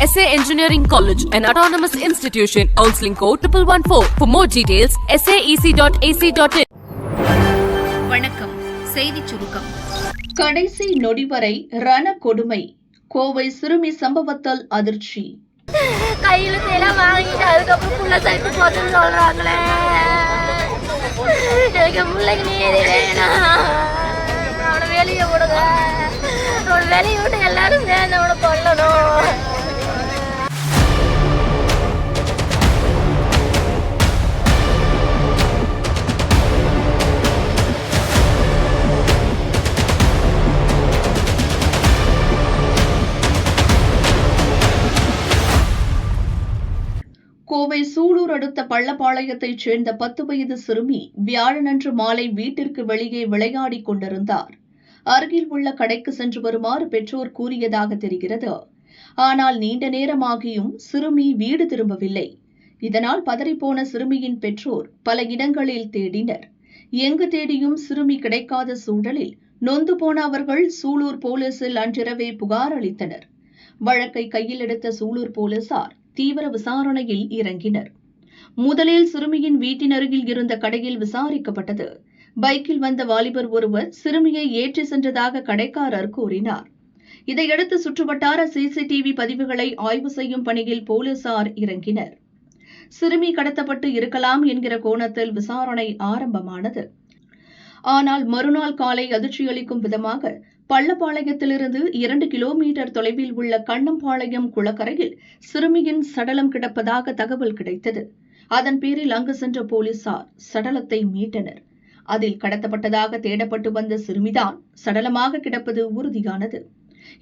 SA Engineering College, an autonomous institution. Counseling code 1114. For more details, saec.ac.in. வணக்கம். செய்திச் சுருக்கம். கடைசி நொடி வரை ரண கொடுமை. கோவை சிறுமி சம்பவத்தால் அதிர்ச்சி. கையெழுத்தெல்லாம் வாங்கிட்டு அதுக்கப்புறம் புள்ள சைட்டு போச்சுன்னு சொல்றாங்களே. எனக்கு பிள்ளைக்கு நீதி வேணாம். அவனை வெளியே விடுங்க. அவனை வெளியே விட்டு எல்லாரும் சேர்ந்து அவனை கொல்லணும். கோவை சூலூர் அடுத்த பள்ளப்பாளையத்தைச் சேர்ந்த 10 வயது சிறுமி வியாழனன்று மாலை வீட்டிற்கு வெளியே விளையாடிக் கொண்டிருந்தார். அருகில் உள்ள கடைக்கு சென்று வருமாறு பெற்றோர் கூறியதாக தெரிகிறது. ஆனால் நீண்ட நேரமாகியும் சிறுமி வீடு திரும்பவில்லை. இதனால் பதறிப்போன சிறுமியின் பெற்றோர் பல இடங்களில் தேடினர். எங்கு தேடியும் சிறுமி கிடைக்காத சூழலில் நொந்து போன அவர்கள் சூலூர் போலீசில் அன்றிரவே புகார் அளித்தனர். வழக்கை கையில் எடுத்த சூலூர் போலீசார் தீவிர விசாரணையில் இறங்கினர். முதலில் சிறுமியின் வீட்டின் அருகில் இருந்த கடையில் விசாரிக்கப்பட்டது. பைக்கில் வந்த வாலிபர் ஒருவர் சிறுமியை ஏற்றி சென்றதாக கடைக்காரர் கூறினார். இதையடுத்து சுற்றுவட்டார சிசிடிவி பதிவுகளை ஆய்வு செய்யும் பணியில் போலீசார் இறங்கினர். சிறுமி கடத்தப்பட்டு இருக்கலாம் என்கிற கோணத்தில் விசாரணை ஆரம்பமானது. ஆனால் மறுநாள் காலை அதிர்ச்சியளிக்கும் விதமாக பள்ளப்பாளையத்திலிருந்து 2 கிலோமீட்டர் தொலைவில் உள்ள கண்ணம்பாளையம் குளக்கரையில் சிறுமியின் சடலம் கிடப்பதாக தகவல் கிடைத்தது. அதன் பேரில் அங்கு சென்ற போலீசார் சடலத்தை மீட்டனர். அதில் கடத்தப்பட்டதாக தேடப்பட்டு வந்த சிறுமிதான் சடலமாக கிடப்பது உறுதியானது.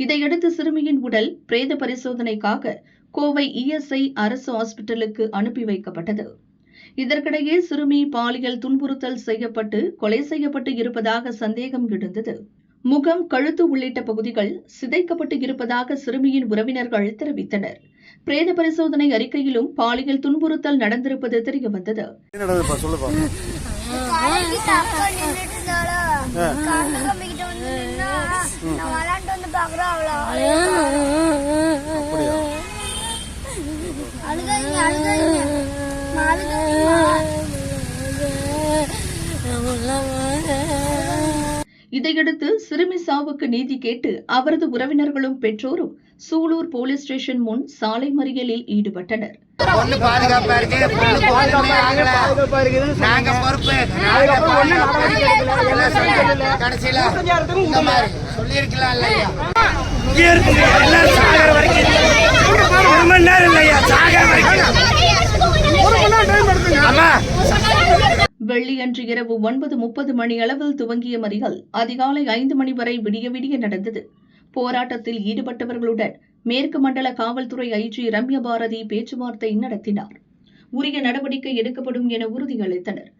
இதையடுத்து சிறுமியின் உடல் பிரேத பரிசோதனைக்காக கோவை ESI அரசு ஹாஸ்பிட்டலுக்கு அனுப்பி வைக்கப்பட்டது. இதற்கிடையே சிறுமி பாலியல் துன்புறுத்தல் செய்யப்பட்டு கொலை செய்யப்பட்டு இருப்பதாக சந்தேகம் எழுந்தது. முகம், கழுத்து உள்ளிட்ட பகுதிகள் சிதைக்கப்பட்டு இருப்பதாக சிறுமியின் உறவினர்கள் தெரிவித்தனர். பிரேத பரிசோதனை அறிக்கையிலும் பாலியல் துன்புறுத்தல் நடந்திருப்பது தெரியவந்தது. இதையடுத்து சிறுமி சாவுக்கு நீதி கேட்டு அவரது உறவினர்களும் பெற்றோரும் சூலூர் போலீஸ் ஸ்டேஷன் முன் சாலை மறியலில் ஈடுபட்டனர். வெள்ளியன்று இரவு 9:30 மணி அளவில் துவங்கிய மறியல் அதிகாலை 5 மணி வரை விடிய விடிய நடந்தது. போராட்டத்தில் ஈடுபட்டவர்களுடன் மேற்கு மண்டல காவல்துறை IG ரம்யா பாரதி பேச்சுவார்த்தை நடத்தினார். உரிய நடவடிக்கை எடுக்கப்படும் என உறுதியளித்தனர்.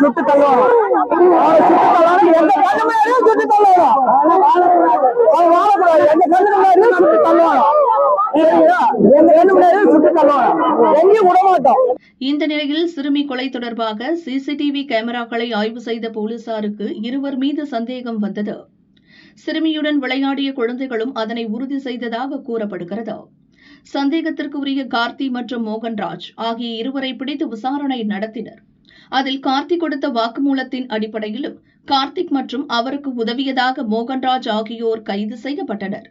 சுட்டு தள்ளுவாங்க. இந்த நிலையில் சிறுமி கொலை தொடர்பாக சிசிடிவி கேமராக்களை ஆய்வு செய்த போலீசாருக்கு இருவர் மீது சந்தேகம் வந்தது. சிறுமியுடன் விளையாடிய குழந்தைகளும் அதனை உறுதி செய்ததாக கூறப்படுகிறது. சந்தேகத்திற்கு உரிய கார்த்தி மற்றும் மோகன்ராஜ் ஆகிய இருவரை பிடித்து விசாரணை நடத்தினர். அதில் கார்த்திக் கொடுத்த வாக்குமூலத்தின் அடிப்படையிலும் கார்த்திக் மற்றும் அவருக்கு உதவியதாக மோகன்ராஜ் ஆகியோர் கைது செய்யப்பட்டனர்.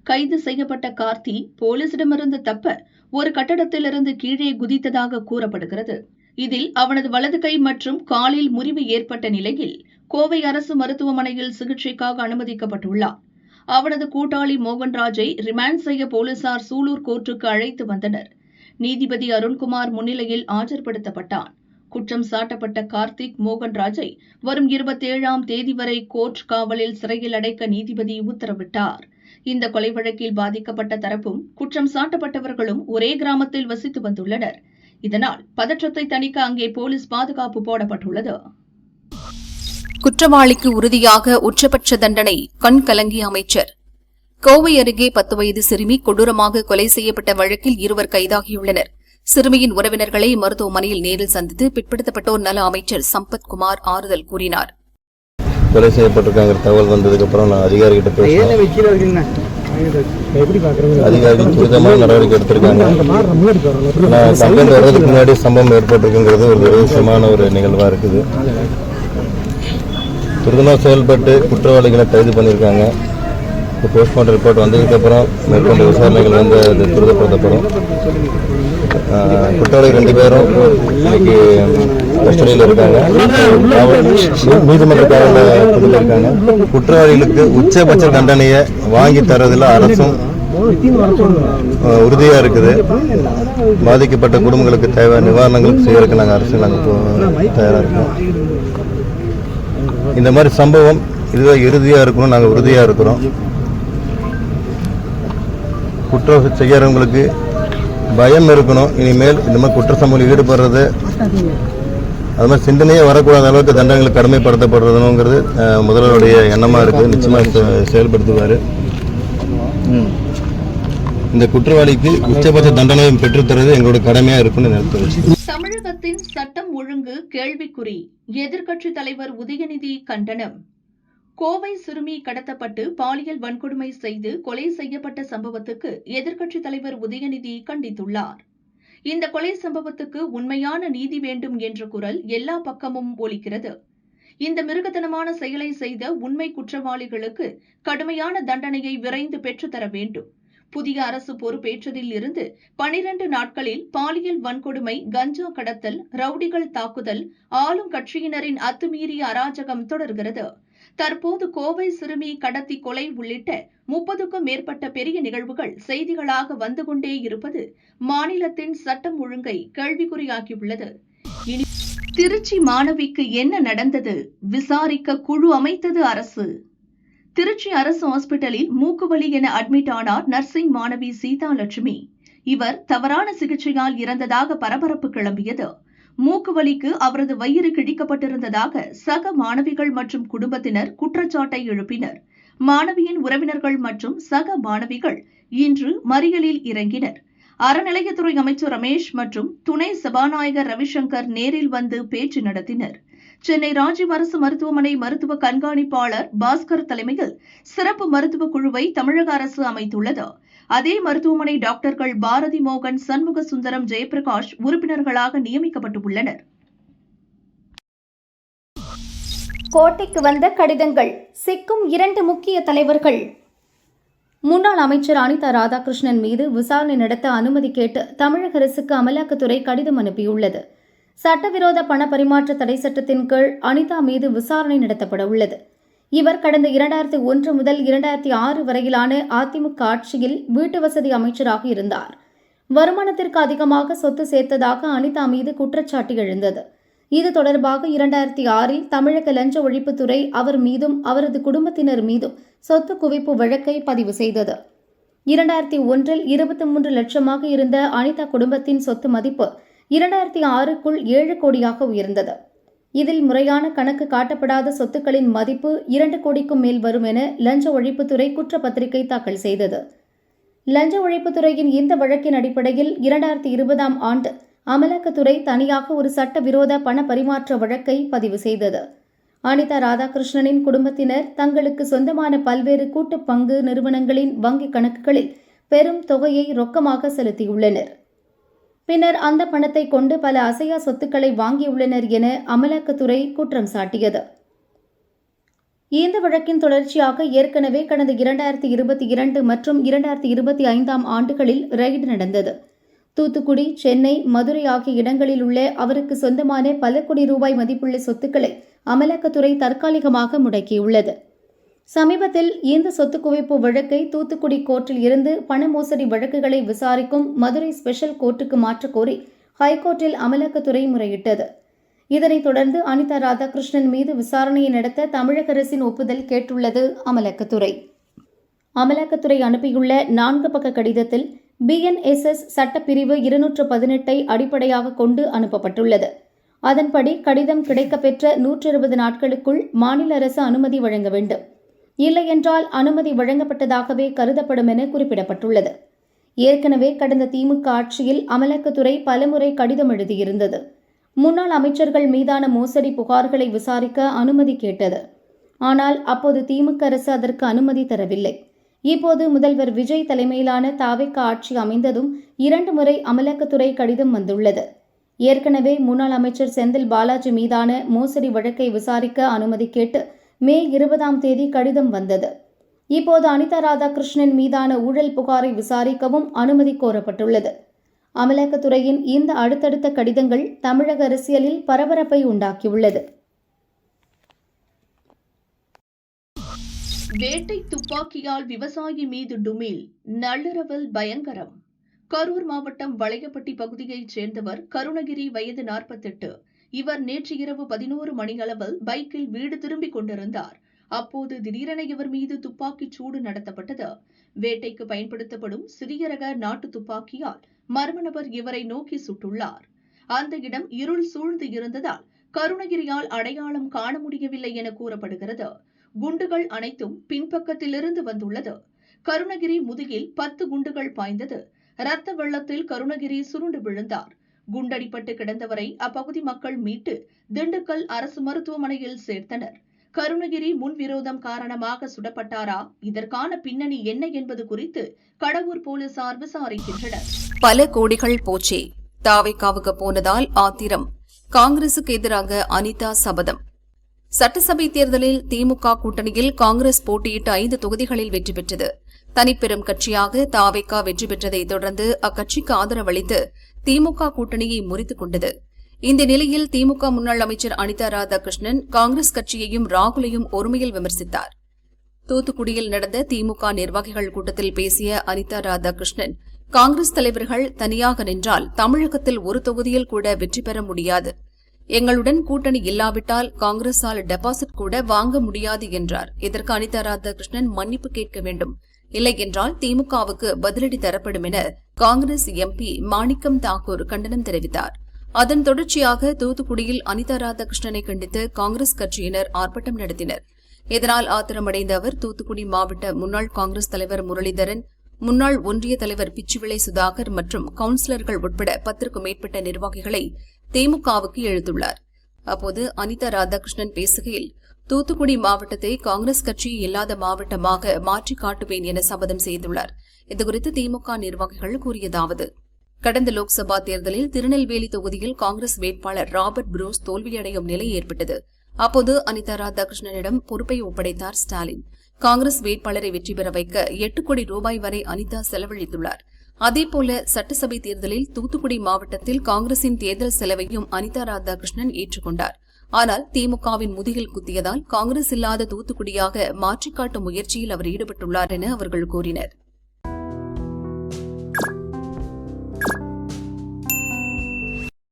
கைது செய்யப்பட்ட கார்த்தி போலீசிடமிருந்து தப்ப ஒரு கட்டடத்திலிருந்து கீழே குதித்ததாக கூறப்படுகிறது. இதில் அவனது வலது கை மற்றும் காலில் முறிவு ஏற்பட்ட நிலையில் கோவை அரசு மருத்துவமனையில் சிகிச்சைக்காக அனுமதிக்கப்பட்டுள்ளார். அவனது கூட்டாளி மோகன்ராஜை ரிமாண்ட் செய்ய போலீசார் சூலூர் கோர்ட்டுக்கு அழைத்து வந்தனர். நீதிபதி அருண்குமார் முன்னிலையில் ஆஜர்படுத்தப்பட்டான். குற்றம் சாட்டப்பட்ட கார்த்திக் மோகன்ராஜை வரும் 27ஆம் தேதி வரை கோர்ட் காவலில் சிறையில் அடைக்க நீதிபதி உத்தரவிட்டார். இந்த கொலை வழக்கில் பாதிக்கப்பட்ட தரப்பும் குற்றம் சாட்டப்பட்டவர்களும் ஒரே கிராமத்தில் வசித்து வந்துள்ளனர். இதனால் பதற்றத்தை தணிக்க அங்கே போலீஸ் பாதுகாப்பு போடப்பட்டுள்ளது. குற்றவாளிக்கு உறுதியாக உச்சபட்ச தண்டனை, கண் கலங்கிய அமைச்சர். கோவை அருகே 10 வயது சிறுமி கொடூரமாக கொலை செய்யப்பட்ட வழக்கில் 2 கைதாகியுள்ளனர். சிறுமியின் உறவினர்களை மருத்துவமனையில் நேரில் சந்தித்து பிற்படுத்தப்பட்டோர் நல அமைச்சர் சம்பத்குமார் ஆறுதல் கூறினார். கொலை செய்யப்பட்டிருக்காங்க தகவல் வந்ததுக்கு அப்புறம் நான் அதிகாரிகிட்ட பேசினேன். அதிகாரிகள் துரிதமான நடவடிக்கை எடுத்திருக்காங்க. கம்ப்ளைண்ட் வர்றதுக்கு முன்னாடி சம்பவம் ஏற்பட்டிருக்குங்கிறது ஒரு துரதிர்ஷ்டமான ஒரு நிகழ்வா இருக்குது. துரிதமாக செயல்பட்டு குற்றவாளிகளை கைது பண்ணியிருக்காங்க. இப்போ போஸ்ட்மார்ட்டம் ரிப்போர்ட் வந்ததுக்கு அப்புறம் மேற்கொண்ட விசாரணைகள் வந்து அது துரிதப்படுத்தப்படும். குற்றவாளி 2 பேரும் இன்னைக்கு கஸ்டடியில் இருக்காங்க. நீதிமன்ற காவலில் இருக்காங்க. குற்றவாளிகளுக்கு உச்சபட்ச தண்டனையை வாங்கி தரதில் அரசும் உறுதியா இருக்குது. பாதிக்கப்பட்ட குடும்பங்களுக்கு தேவையான நிவாரணங்களுக்கு செய்யறதுக்கு நாங்கள் அரசு தயாராக இருக்கோம். இந்த மாதிரி சம்பவம் இதுதான் இறுதியாக இருக்கணும். நாங்கள் உறுதியாக இருக்கிறோம். குற்றம் செய்யறவங்களுக்கு பயம் இருக்கணும். இனிமேல் இந்த மாதிரி குற்ற சம்பவத்தில் ஈடுபடுறது அது மாதிரி சிந்தனையே வரக்கூடாத அளவுக்கு தண்டனைகள் கடுமைப்படுத்தப்படுறதுங்கிறது முதல்வருடைய எண்ணமாக இருக்குது. நிச்சயமாக செயல்படுத்துவார். இந்த குற்றவாளிக்கு உச்சபட்ச தண்டனையை பெற்றுத்தருவது எங்களோட கடமையாக இருக்குன்னு நினைக்கிறேன். தமிழகத்தின் சட்டம் ஒழுங்கு கேள்விக்குறி. எதிர்க்கட்சித் தலைவர் உதயநிதி கண்டனம். கோவை சிறுமி கடத்தப்பட்டு பாலியல் வன்கொடுமை செய்து கொலை செய்யப்பட்ட சம்பவத்துக்கு எதிர்க்கட்சித் தலைவர் உதயநிதி கண்டித்துள்ளார். இந்த கொலை சம்பவத்துக்கு உண்மையான நீதி வேண்டும் என்ற குரல் எல்லா பக்கமும் ஒலிக்கிறது. இந்த மிருகத்தனமான செயலை செய்த உண்மை குற்றவாளிகளுக்கு கடுமையான தண்டனையை விரைந்து பெற்றுத்தர வேண்டும். புதிய அரசு பொறுப்பேற்றதில் இருந்து 12 நாட்களில் பாலியல் வன்கொடுமை, கஞ்சா கடத்தல், ரவுடிகள் தாக்குதல், ஆளும் கட்சியினரின் அத்துமீறிய அராஜகம் தொடர்கிறது. தற்போது கோவை சிறுமி கடத்தி கொலை உள்ளிட்ட 30க்கும் மேற்பட்ட பெரிய நிகழ்வுகள் செய்திகளாக வந்து கொண்டே இருப்பது மாநிலத்தின் சட்டம் ஒழுங்கை கேள்விக்குறியாக்கியுள்ளது. இனி திருச்சி மாணவிக்கு என்ன நடந்தது? விசாரிக்க குழு அமைத்தது அரசு. திருச்சி அரசு ஹாஸ்பிட்டலில் மூக்குவலி என அட்மிட் ஆனார் நர்சிங் மாணவி சீதாலட்சுமி. இவர் தவறான சிகிச்சையால் இறந்ததாக பரபரப்பு கிளம்பியது. மூக்குவலிக்கு அவரது வயிறு கிழிக்கப்பட்டிருந்ததாக சக மாணவிகள் மற்றும் குடும்பத்தினர் குற்றச்சாட்டை எழுப்பினர். மாணவியின் உறவினர்கள் மற்றும் சக மாணவிகள் இன்று மறியலில் இறங்கினர். அறநிலையத்துறை அமைச்சர் ரமேஷ் மற்றும் துணை சபாநாயகர் ரவிசங்கர் நேரில் வந்து பேச்சு நடத்தினர். சென்னை ராஜீவ் அரசு மருத்துவமனை மருத்துவ கண்காணிப்பாளர் பாஸ்கர் தலைமையில் சிறப்பு மருத்துவ குழுவை தமிழக அரசு அமைத்துள்ளது. அதே மருத்துவமனை டாக்டர்கள் பாரதி மோகன், சண்முக சுந்தரம், ஜெயபிரகாஷ் உறுப்பினர்களாக நியமிக்கப்பட்டுள்ளனர். கோட்டைக்கு வந்த கடிதங்கள், சிக்கும் 2 முக்கிய தலைவர்கள். முன்னாள் அமைச்சர் அனிதா ராதாகிருஷ்ணன் மீது விசாரணை நடத்த அனுமதி கேட்டு தமிழக அரசுக்கு அமலாக்கத்துறை கடிதம் அனுப்பியுள்ளது. சட்டவிரோத பண பரிமாற்ற தடை சட்டத்தின் கீழ் அனிதா மீது விசாரணை நடத்தப்பட உள்ளது. இவர் கடந்த 2001 முதல் 2006 வரையிலான அதிமுக ஆட்சியில் வீட்டு வசதி அமைச்சராக இருந்தார். வருமானத்திற்கு அதிகமாக சொத்து சேர்த்ததாக அனிதா மீது குற்றச்சாட்டு எழுந்தது. இது தொடர்பாக 2006இல் தமிழக லஞ்ச ஒழிப்புத்துறை அவர் மீதும் அவரது குடும்பத்தினர் மீதும் சொத்து குவிப்பு வழக்கை பதிவு செய்தது. 2001இல் 23 லட்சமாக இருந்த அனிதா குடும்பத்தின் சொத்து மதிப்பு 2006க்குள் 7 கோடியாக உயர்ந்தது. இதில் முறையான கணக்கு காட்டப்படாத சொத்துக்களின் மதிப்பு 2 கோடிக்கும் மேல் வரும் என லஞ்ச ஒழிப்புத்துறை குற்றப்பத்திரிகை தாக்கல் செய்தது. லஞ்ச ஒழிப்புத்துறையின் இந்த வழக்கின் அடிப்படையில் 2020ஆம் ஆண்டு அமலாக்கத்துறை தனியாக ஒரு சட்டவிரோத பண பரிமாற்ற வழக்கை பதிவு செய்தது. அனிதா ராதாகிருஷ்ணனின் குடும்பத்தினர் தங்களுக்கு சொந்தமான பல்வேறு கூட்டு பங்கு நிறுவனங்களின் வங்கிக் கணக்குகளில் பெரும் தொகையை ரொக்கமாக செலுத்தியுள்ளனர். பின்னர் அந்த பணத்தை கொண்டு பல அசையா சொத்துக்களை வாங்கியுள்ளனர் என அமலாக்கத்துறை குற்றம் சாட்டியது. இந்த வழக்கின் தொடர்ச்சியாக ஏற்கனவே கடந்த 2022 மற்றும் 2025ஆம் ஆண்டுகளில் ரெய்டு நடந்தது. தூத்துக்குடி, சென்னை, மதுரை ஆகிய இடங்களில் உள்ள அவருக்கு சொந்தமான பல கோடி ரூபாய் மதிப்புள்ள சொத்துக்களை அமலாக்கத்துறை தற்காலிகமாக முடக்கியுள்ளது. சமீபத்தில் இந்த சொத்து குவிப்பு வழக்கை தூத்துக்குடி கோர்ட்டில் இருந்து பண மோசடி வழக்குகளை விசாரிக்கும் மதுரை ஸ்பெஷல் கோர்ட்டுக்கு மாற்றக் கோரி ஹைகோர்ட்டில் அமலாக்கத்துறை முறையிட்டது. இதனைத் தொடர்ந்து அனிதா ராதாகிருஷ்ணன் மீது விசாரணையை நடத்த தமிழக அரசின் ஒப்புதல் கேட்டுள்ளது அமலாக்கத்துறை. அமலாக்கத்துறை அனுப்பியுள்ள 4 பக்க கடிதத்தில் BNSS சட்டப்பிரிவு 218 அடிப்படையாக கொண்டு அனுப்பப்பட்டுள்ளது. அதன்படி கடிதம் கிடைக்கப்பெற்ற 120 நாட்களுக்குள் மாநில அரசு அனுமதி வழங்க வேண்டும். இல்லையென்றால் அனுமதி வழங்கப்பட்டதாகவே கருதப்படும் என குறிப்பிடப்பட்டுள்ளது. ஏற்கனவே கடந்த திமுக ஆட்சியில் அமலாக்கத்துறை பலமுறை கடிதம் எழுதியிருந்தது. முன்னாள் அமைச்சர்கள் மீதான மோசடி புகார்களை விசாரிக்க அனுமதி கேட்டது. ஆனால் அப்போது திமுக அரசு அதற்கு அனுமதி தரவில்லை. இப்போது முதல்வர் விஜய் தலைமையிலான தாவேக ஆட்சி அமைந்ததும் 2 முறை அமலாக்கத்துறை கடிதம் வந்துள்ளது. ஏற்கனவே முன்னாள் அமைச்சர் செந்தில் பாலாஜி மீதான மோசடி வழக்கை விசாரிக்க அனுமதி கேட்டு மே 20ஆம் தேதி கடிதம் வந்தது. இப்போது அனிதா ராதாகிருஷ்ணன் மீதான ஊழல் புகாரை விசாரிக்கவும் அனுமதி கோரப்பட்டுள்ளது. அமலாக்கத்துறையின் இந்த அடுத்தடுத்த கடிதங்கள் தமிழக அரசியலில் பரபரப்பை உண்டாக்கியுள்ளது. வேட்டை துப்பாக்கியால் விவசாயி மீது டுமில், நள்ளிரவில் பயங்கரம். கரூர் மாவட்டம் வளையப்பட்டி பகுதியைச் சேர்ந்தவர் கருணகிரி, வயது 48. இவர் நேற்று இரவு 11 மணியளவில் பைக்கில் வீடு திரும்பிக் கொண்டிருந்தார். அப்போது திடீரென இவர் மீது துப்பாக்கிச் சூடு நடத்தப்பட்டது. வேட்டைக்கு பயன்படுத்தப்படும் சிறிய ரக நாட்டு துப்பாக்கியால் மர்ம நபர் இவரை நோக்கி சுட்டுள்ளார். அந்த இடம் இருள் சூழ்ந்து இருந்ததால் கருணகிரியால் அடையாளம் காண முடியவில்லை என கூறப்படுகிறது. குண்டுகள் அனைத்தும் பின்பக்கத்திலிருந்து வந்துள்ளது. கருணகிரி முதுகில் 10 குண்டுகள் பாய்ந்தது. இரத்த வெள்ளத்தில் கருணகிரி சுருண்டு விழுந்தார். குண்டடிப்பட்டு கிடந்தவரை அப்பகுதி மக்கள் மீட்டு திண்டுக்கல் அரசு மருத்துவமனையில் சேர்த்தனர். கருணகிரி முன்விரோதம் காரணமாக சுடப்பட்டாரா? இதற்கான பின்னணி என்ன என்பது குறித்து கடவூர் போலீசார் விசாரிக்கின்றனர். பல கோடிகள் போச்சே, தாவேகாவுக்கு போனதால் ஆத்திரம், காங்கிரசுக்கு எதிராக அனிதா சபதம். சட்டசபை தேர்தலில் திமுக கூட்டணியில் காங்கிரஸ் போட்டியிட்ட 5 தொகுதிகளில் வெற்றி பெற்றது. தனிப்பெரும் கட்சியாக தாவேகா வெற்றி பெற்றதை தொடர்ந்து அக்கட்சிக்கு ஆதரவளித்து திமுக கூட்டணியை முறித்துக் கொண்டது. இந்த நிலையில் திமுக முன்னாள் அமைச்சர் அனிதா ராதாகிருஷ்ணன் காங்கிரஸ் கட்சியையும் ராகுலையும் ஒருமையில் விமர்சித்தார். தூத்துக்குடியில் நடந்த திமுக நிர்வாகிகள் கூட்டத்தில் பேசிய அனிதா ராதாகிருஷ்ணன், காங்கிரஸ் தலைவர்கள் தனியாக நின்றால் தமிழகத்தில் ஒரு தொகுதியில் கூட வெற்றி பெற முடியாது. எங்களுடன் கூட்டணி இல்லாவிட்டால் காங்கிரஸால் டெபாசிட் கூட வாங்க முடியாது என்றார். இதற்கு அனிதா ராதாகிருஷ்ணன் மன்னிப்பு கேட்க வேண்டும், இல்லையென்றால் திமுகவுக்கு பதிலடி தரப்படும் என காங்கிரஸ் MP மாணிக்கம் தாக்கூர் கண்டனம் தெரிவித்தார். அதன் தொடர்ச்சியாக தூத்துக்குடியில் அனிதா ராதாகிருஷ்ணனை கண்டித்து காங்கிரஸ் கட்சியினர் ஆர்ப்பாட்டம் நடத்தினர். இதனால் ஆத்திரமடைந்த அவர் தூத்துக்குடி மாவட்ட முன்னாள் காங்கிரஸ் தலைவர் முரளிதரன், முன்னாள் ஒன்றிய தலைவர் பிச்சுவிளை சுதாகர் மற்றும் கவுன்சிலர்கள் உட்பட 10க்கும் மேற்பட்ட நிர்வாகிகளை திமுகவுக்கு இழுத்துள்ளார். அப்போது அனிதா ராதாகிருஷ்ணன் பேசுகையில், தூத்துக்குடி மாவட்டத்தை காங்கிரஸ் கட்சி இல்லாத மாவட்டமாக மாற்றி காட்டுவேன் என சபதம் செய்துள்ளார். இதுகுறித்து திமுக நிர்வாகிகள் கூறியதாவது: கடந்த லோக்சபா தேர்தலில் திருநெல்வேலி தொகுதியில் காங்கிரஸ் வேட்பாளர் ராபர்ட் புரூஸ் தோல்வியடையும் நிலை ஏற்பட்டது. அப்போது அனிதா ராதாகிருஷ்ணனிடம் பொறுப்பை ஒப்படைத்தார் ஸ்டாலின். காங்கிரஸ் வேட்பாளரை வெற்றி பெற வைக்க 8 கோடி ரூபாய் வரை அனிதா செலவழித்துள்ளார். அதேபோல சட்டசபை தேர்தலில் தூத்துக்குடி மாவட்டத்தில் காங்கிரசின் தேர்தல் செலவையும் அனிதா ராதாகிருஷ்ணன் ஏற்றுக்கொண்டார். ஆனால் திமுகவின் முதுகில் குத்தியதால் காங்கிரஸ் இல்லாத தூத்துக்குடியாக மாற்றிக் காட்டும் முயற்சியில் அவர் ஈடுபட்டுள்ளார் என அவர்கள் கூறினர்.